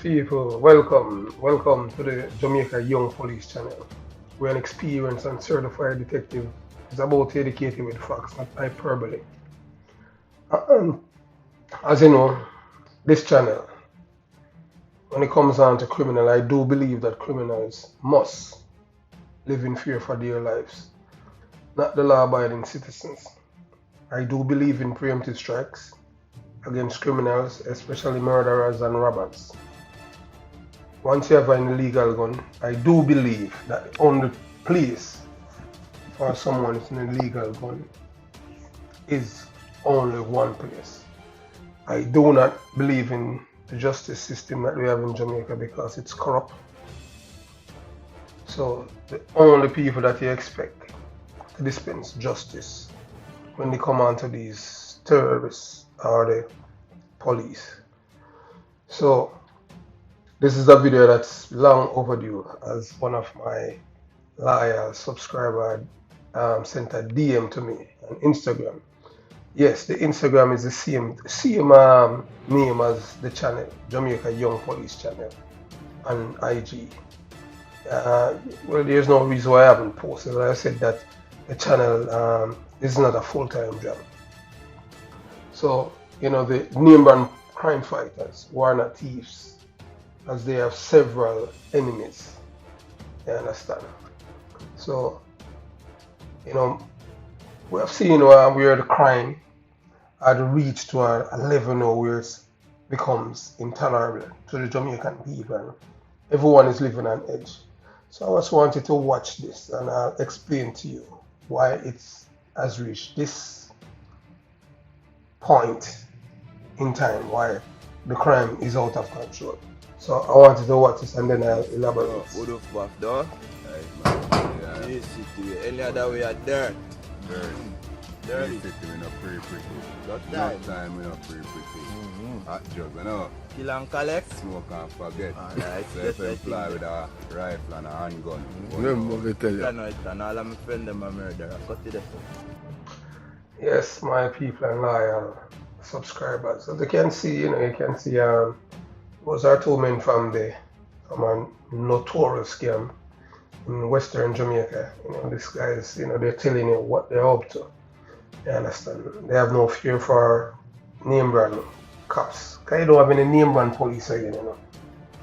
people, welcome to the Jamaica Young Police channel, where an experienced and certified detective is about to educate you with facts, not hyperbole. And as you know, this channel, when it comes down to criminal, I do believe that criminals must live in fear for their lives, not the law-abiding citizens. I do believe in preemptive strikes against criminals, especially murderers and robbers. Once you have an illegal gun, I do believe that the only place for someone with an illegal gun is only one place. I do not believe in the justice system that we have in Jamaica because it's corrupt. So the only people that you expect to dispense justice when they come onto these terrorists are the police. So this is a video that's long overdue, as one of my loyal subscribers sent a DM to me on Instagram. Yes, the Instagram is the same name as the channel, Jamaica Young Police channel, on IG. Well, there's no reason why I haven't posted. I said that the channel is not a full-time job. So, you know, the name brand crime fighters who are not thieves, as they have several enemies. You understand? So, you know, we have seen where the crime had reached to a level now where it becomes intolerable to the Jamaican people. Everyone is living on edge. So I just wanted to watch this and I'll explain to you why it has reached this point in time, why the crime is out of control. So I wanted to watch this and then I'll elaborate. What the fuck, dog? This city, any other way are dirt. Dirty. This city, we not pretty. That time we not pretty. Hot jug, you know. Kill and collect. Smoke and forget. Alright, Self-employed with a rifle and a handgun. Remember me tell you. And all of my friends them are murderer. Cut it up. Yes, my people and loyal subscribers. As you can see, you can see those are two men from a notorious scam in Western Jamaica. These guys, they're telling you what they're up to. You understand? They have no fear for name brand cops. Because you don't have any name brand police again,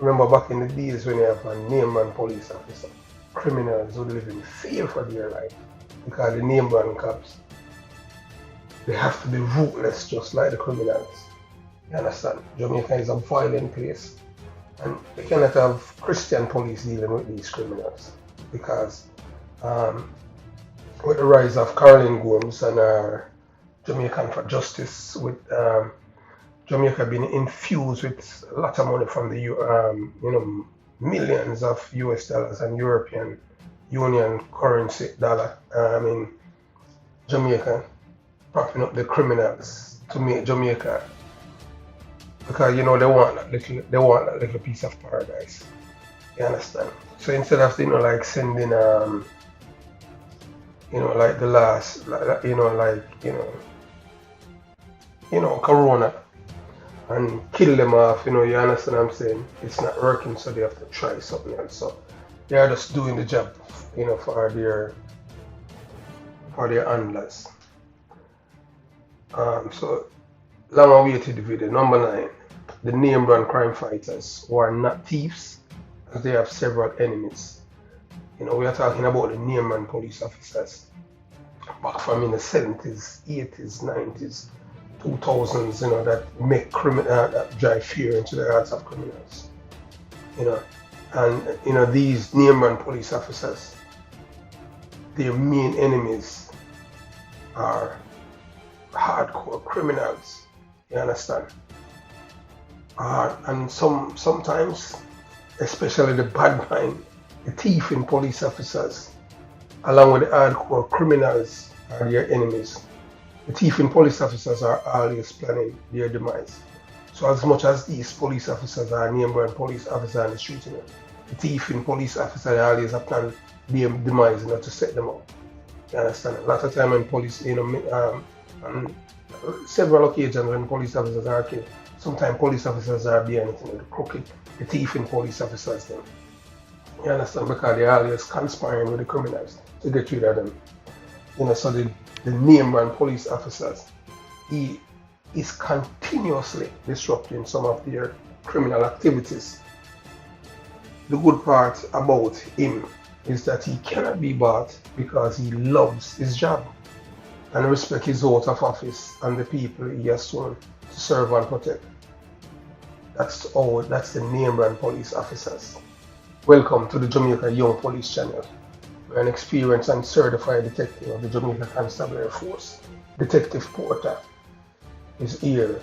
Remember back in the days when you have a name brand police officer, criminals would live in fear for their life because the name brand cops, they have to be ruthless just like the criminals. You understand? Jamaica is a violent place and they cannot have Christian police dealing with these criminals because with the rise of Caroline Gomes and Jamaican for Justice, with Jamaica being infused with a lot of money from the millions of US dollars and European Union currency dollar in Jamaica, propping up the criminals to make Jamaica, because they want that little piece of paradise. You understand? So instead of like sending like the last Corona and kill them off, you understand what I'm saying? It's not working, so they have to try something else. So they are just doing the job, for their handlers. So long awaited video number 9, the name brand crime fighters who are not thieves, as they have several enemies. We are talking about the name brand police officers back from in the 70s, 80s, 90s, 2000s, that make that drive fear into the hearts of criminals. And these name brand police officers, their main enemies are hardcore criminals. You understand? And sometimes, especially the bad mind, the thieving police officers, along with the hardcore criminals, are their enemies. The thieving police officers are always planning their demise. So as much as these police officers are name brand police officers on the street, the thieving police officers always have planned their demise, to set them up. You understand? A lot of time when police, several occasions when police officers are killed. Sometimes police officers are behind it, the crooked, the thief in police officers then. You understand? Because they're always conspiring with the criminals to get rid of them. So the name brand police officers, he is continuously disrupting some of their criminal activities. The good part about him is that he cannot be bought because he loves his job and respect his oath of office and the people he has sworn to serve and protect. That's the name brand police officers. Welcome to the Jamaica Young Police Channel. We're an experienced and certified detective of the Jamaica Constabulary Force. Detective Porter is here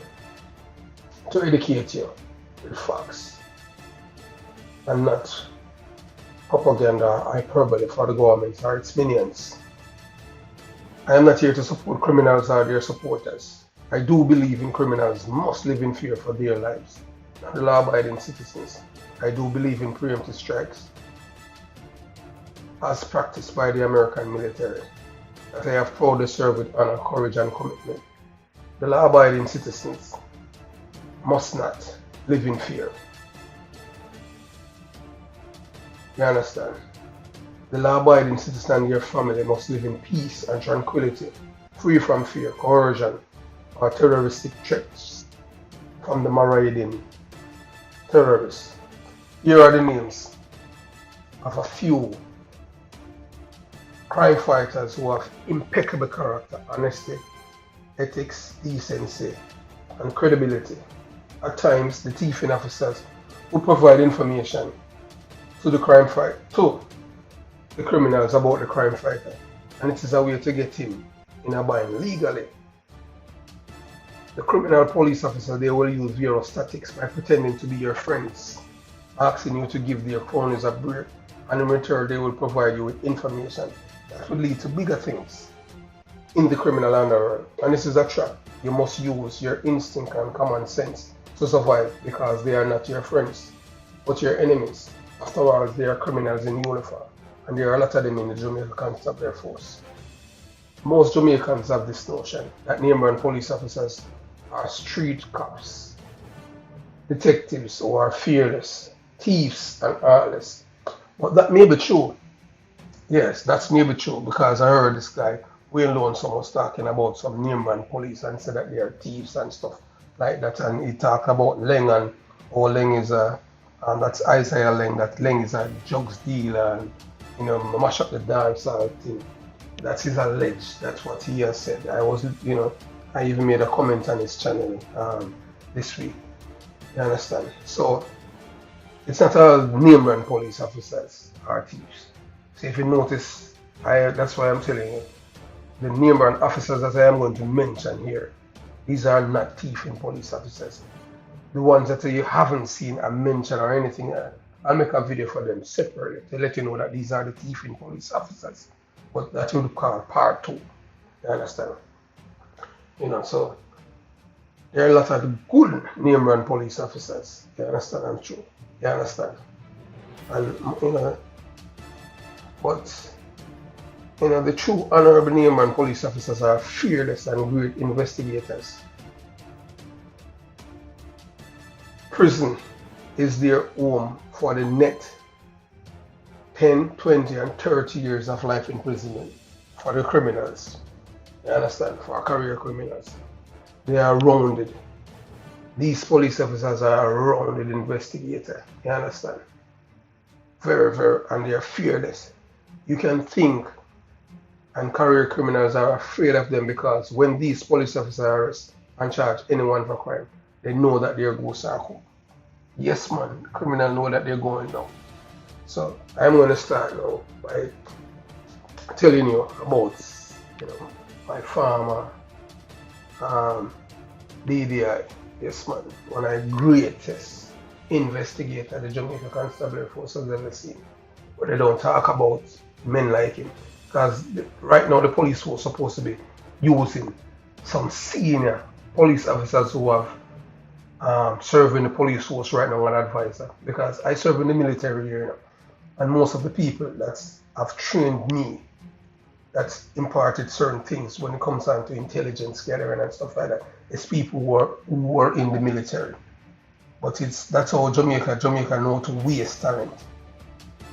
to educate you with facts and not propaganda or hyperbole for the government or its minions. I am not here to support criminals or their supporters. I do believe in criminals must live in fear for their lives, not the law-abiding citizens. I do believe in preemptive strikes as practiced by the American military, that I have proudly served with honor, courage and commitment. The law-abiding citizens must not live in fear. You understand? The law-abiding citizen and their family must live in peace and tranquility, free from fear, coercion, or terroristic threats from the marauding terrorists. Here are the names of a few crime fighters who have impeccable character, honesty, ethics, decency, and credibility. At times, the thieving officers who provide information to the criminals about the crime fighter, and it is a way to get him in a bind legally. The criminal police officer, they will use various tactics by pretending to be your friends, asking you to give their cronies a break, and in return they will provide you with information that will lead to bigger things in the criminal underworld. And this is a trap. You must use your instinct and common sense to survive, because they are not your friends but your enemies. After all, they are criminals in uniform, and there are a lot of them in the Jamaica Constabulary Force. Most Jamaicans have this notion that name-brand police officers are street cops, detectives who are fearless, thieves and heartless. But that may be true. Yes, that's maybe true, because I heard this guy, Wayne Lonesome, was talking about some name-brand police and said that they are thieves and stuff like that. And he talked about Leng, and Leng is that's Isaiah Leng, that Leng is a drugs dealer and, mash up the dance thing. That's his alleged, that's what he has said. I even made a comment on his channel this week. You understand? So it's not all name-brand police officers are thieves. So if you notice, that's why I'm telling you, the name-brand officers that I am going to mention here, these are not thieving police officers. The ones that you haven't seen a mention or anything, I'll make a video for them separately to let you know that these are the thieving police officers. But that would call part 2. You understand? So there are a lot of good name-brand police officers. You understand? I'm true. You understand? And but the true honorable name-brand police officers are fearless and great investigators. Prison is their home for the net 10, 20 and 30 years of life imprisonment for the criminals. You understand? For career criminals. They are rounded. These police officers are a rounded investigator. You understand? Very, very, and they are fearless. You can think, and career criminals are afraid of them, because when these police officers arrest and charge anyone for crime, they know that their ghosts are home. Yes, man, criminals know that they're going down. So I'm going to start now by telling you about my farmer, DDI. Yes, man, one of the greatest investigators the Jamaica Constabulary Force has ever seen. But they don't talk about men like him, because right now the police was supposed to be using some senior police officers who have served in the police force right now, an advisor, because I serve in the military here now, and most of the people that have trained me that's imparted certain things when it comes down to intelligence gathering and stuff like that. It's people who are in the military. But that's how Jamaica know to waste talent.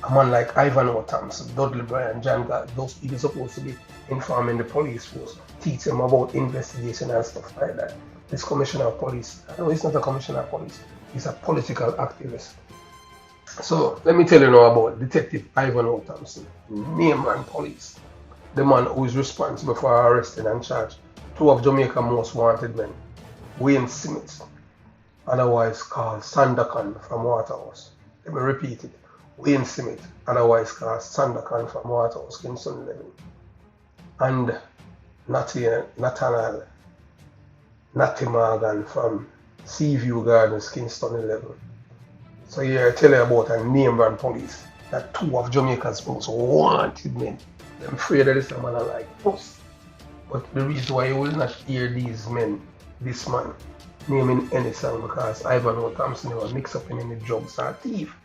A man like Ivan O. Thompson, Dudley Bryan, John God, those people supposed to be informing the police force, teach them about investigation and stuff like that. This commissioner of police, no, he's not a commissioner of police, he's a political activist. So let me tell you now about Detective Ivan O. Thompson, name brand police, the man who is responsible for arresting and charging two of Jamaica's most wanted men, Wayne Simmons, otherwise called Sandakan from Waterhouse. Let me repeat it. Wayne Simmons, otherwise called Sandakan from Waterhouse, Kingston 11, and Nathaniel Natty Morgan from Seaview Gardens, Kingston 11. So here I tell you about a name brand police that two of Jamaica's most wanted men. I'm afraid that this man are like us. But the reason why you will not hear these men, this man, naming any song because Ivan O. Thompson was mixed up in any drugs or thief.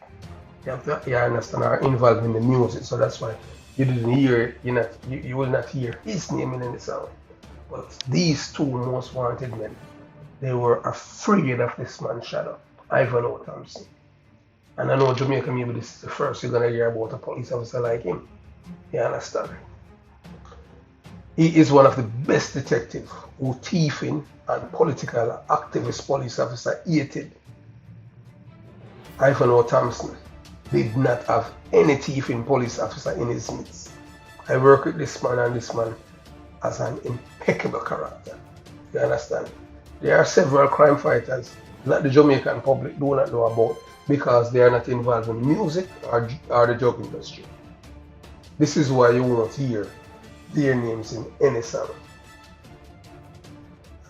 You understand, are involved in the music, so that's why you didn't hear, you will not hear his name in any song. But these two most wanted men, they were afraid of this man's shadow, Ivan O. Thompson. And I know Jamaica, maybe this is the first you're gonna hear about a police officer like him. You understand? He is one of the best detectives who thieving and political activist police officer hated. Ivan O. Thompson did not have any thieving police officer in his midst. I work with this man, and this man has an impeccable character. You understand? There are several crime fighters that the Jamaican public do not know about because they are not involved in music or the drug industry. This is why you won't hear their names in any song.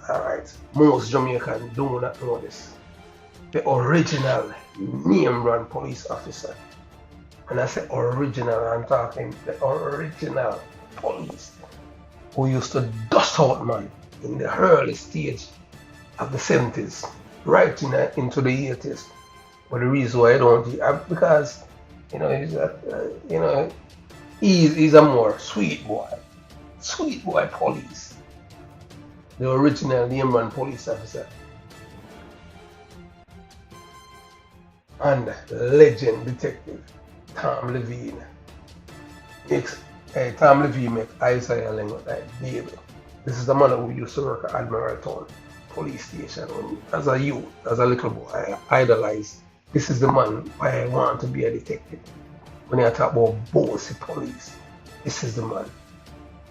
Alright, most Jamaicans do not know this. The original name brand police officer. When I say original, I'm talking the original police who used to dust out man in the early stage of the 70s, right into the 80s. But the reason why I don't, because he's a more sweet boy police, the original name brand police officer, and legend detective Tom Levine Tom Levine make Isaiah Ling look like baby. This is the man who used to work at Admiralton police station as a youth, as a little boy. I idolized. This is the man why I want to be a detective. When I talk about bossy police, this is the man.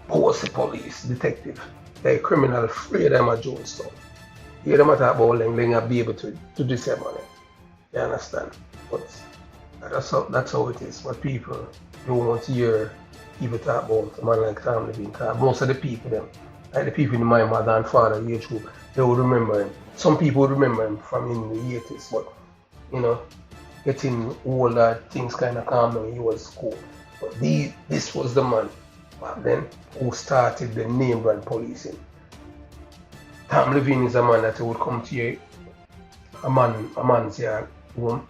Bossy police detective. They're criminal free them at Jonestown. You hear them talk about Ling be able to do this money. You understand? But that's how it is. But people don't want to hear people talk about a man like Tom Levine. Most of the people them, like the people in my mother and father age group, they would remember him. Some people would remember him from in the 80s, but getting older, things kind of calm down, he was cool. But this was the man back then who started the name brand policing. Tom Levine is a man that would come to a man's yard home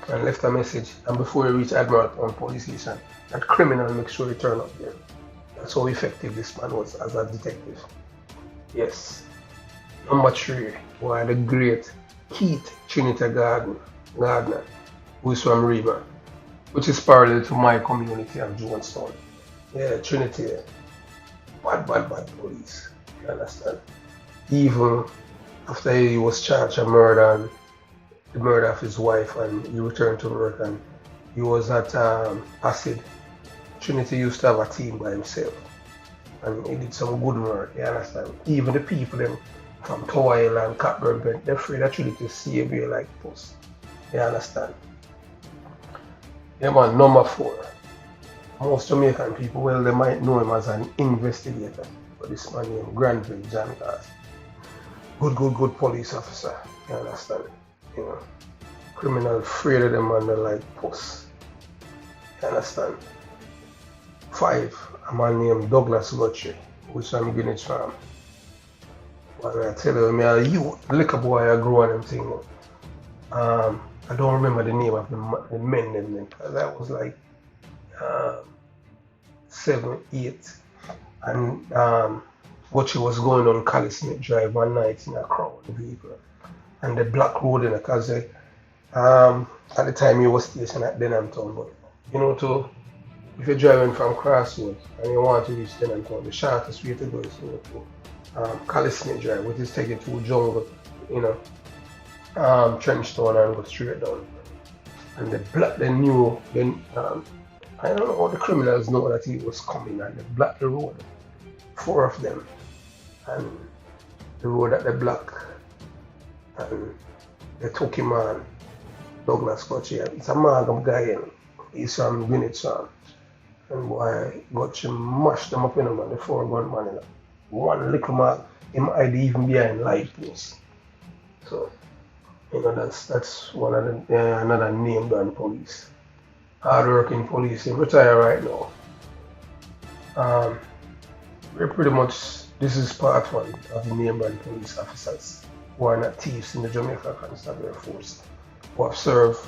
and left a message, and before he reached Admiralton police station, that criminal make sure he turn up there. That's how effective this man was as a detective. Yes. Number 3, were the great Keith Trinity Gardner, who is from Reba, which is parallel to my community of Jonestown. Yeah, Trinity, bad police, you understand? Even after he was charged of murder and the murder of his wife, and he returned to work and he was at Acid, Trinity used to have a team by himself and he did some good work, you understand? Even the people them from Tower and Catburn, they're afraid of Trinity to save you like us, you understand? Yeah man, number 4. Most Jamaican people, well, they might know him as an investigator, but this man named Granville John Cars. Good police officer, you understand? Criminal afraid of them and they're like puss. You understand? 5, a man named Douglas Luttrell, who's from Greenwich Farm. But I tell you, me a youth, liquor boy, I grew on them thing. I don't remember the name of the men, because I was like 7, 8. and Butchie was going on Calismet Drive one night in a crowd vehicle, and the black road in because at the time he was stationed at Denhamton, but you know if you're driving from Crossroads and you want to reach Denhamton, the shortest way to go is to Calismet Drive, which is taken through jungle, Trenchtown and go straight down. And they knew, then I don't know how the criminals know that he was coming, and they blocked the road, 4 of them, and the road that they blocked, and they took him on. Douglas Gotchi, it's a Margam guy, he's from Greenwich, and boy, Gotchi mashed them up in him, and the 4-gun man, one little mark, him hide even behind light posts. So, that's one of the another name brand police, hard-working police. He retire right now. We're pretty much, this is part 1 of the name brand police officers who are not thieves in the Jamaica Constabulary Force, who have served,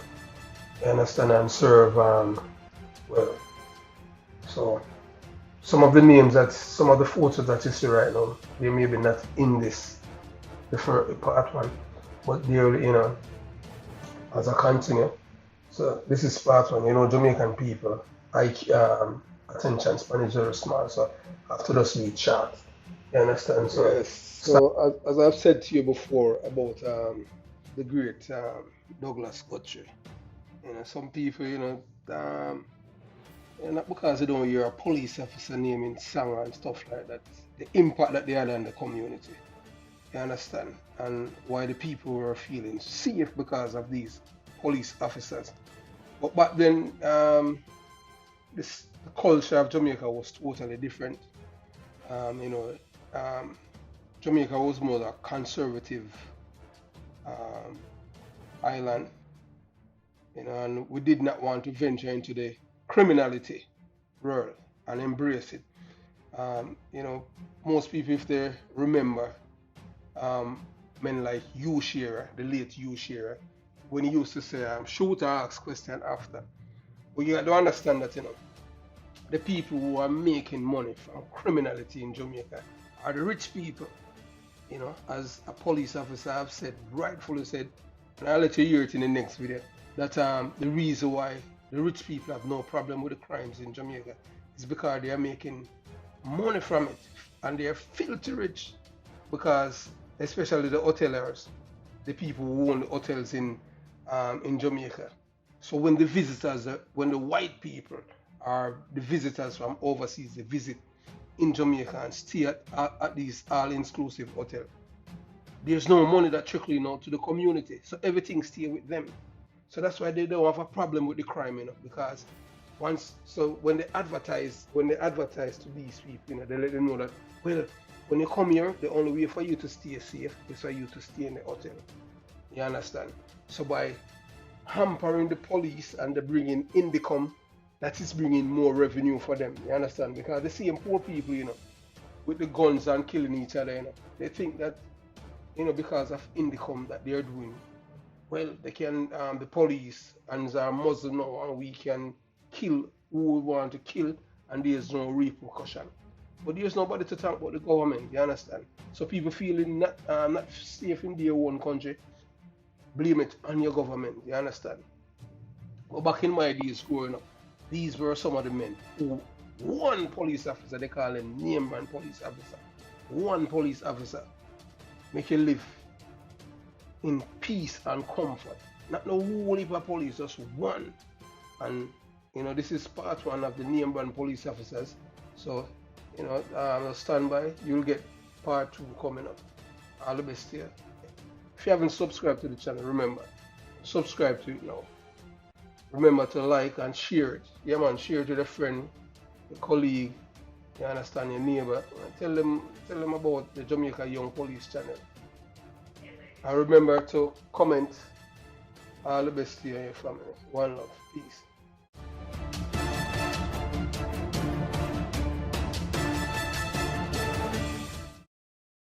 you understand, and serve well. So some of the names some of the photos that you see right now, they may be not in this, the first part 1, but they're, as I continue. So this is part 1, Jamaican people, attention span is very small, so after this we chat, you understand? So, yes. So as I've said to you before about the great Douglas Gotchi, some people, not because they don't hear a police officer naming song and stuff like that, the impact that they had on the community, you understand, and why the people were feeling safe because of these police officers. But back then, the culture of Jamaica was totally different. Jamaica was more a conservative island, and we did not want to venture into the criminality world and embrace it. Most people, if they remember, men like Hugh Shearer, the late Hugh Shearer, when he used to say, shoot or ask question after. But you have to understand that, the people who are making money from criminality in Jamaica are the rich people. As a police officer I've said, rightfully said, and I'll let you hear it in the next video, that the reason why the rich people have no problem with the crimes in Jamaica is because they are making money from it, and they are filthy rich, because especially the hoteliers, the people who own the hotels in Jamaica. So when the visitors, when the white people or the visitors from overseas, they visit in Jamaica and stay at these all-inclusive hotels, there's no money that trickling out to the community, so everything stays with them. So that's why they don't have a problem with the crime, because when they advertise to these people, they let them know that, well, when you come here, the only way for you to stay safe is for you to stay in the hotel. You understand? So by hampering the police and they bringing income, that is bringing more revenue for them. You understand? Because they see poor people, with the guns and killing each other, they think that, because of income that they're doing, well, they can, the police and our muzzle now, and we can kill who we want to kill, and there's no repercussion. But there's nobody to talk about the government, you understand? So people feeling not safe in their own country, blame it on your government, you understand? But back in my days growing up, these were some of the men who, one police officer, they call him name brand police officer, one police officer, make you live in peace and comfort. Not no whole heap of police, just one. And this is part 1 of the name brand police officers. So, stand by, you'll get part 2 coming up. All the best here. If you haven't subscribed to the channel, remember, subscribe to it now. Remember to like and share it. Yeah man, share it with a friend, a colleague, you understand, your neighbor. Tell them about the Jamaica Young Police channel. And remember to comment. All the best to you and your family. One love. Peace.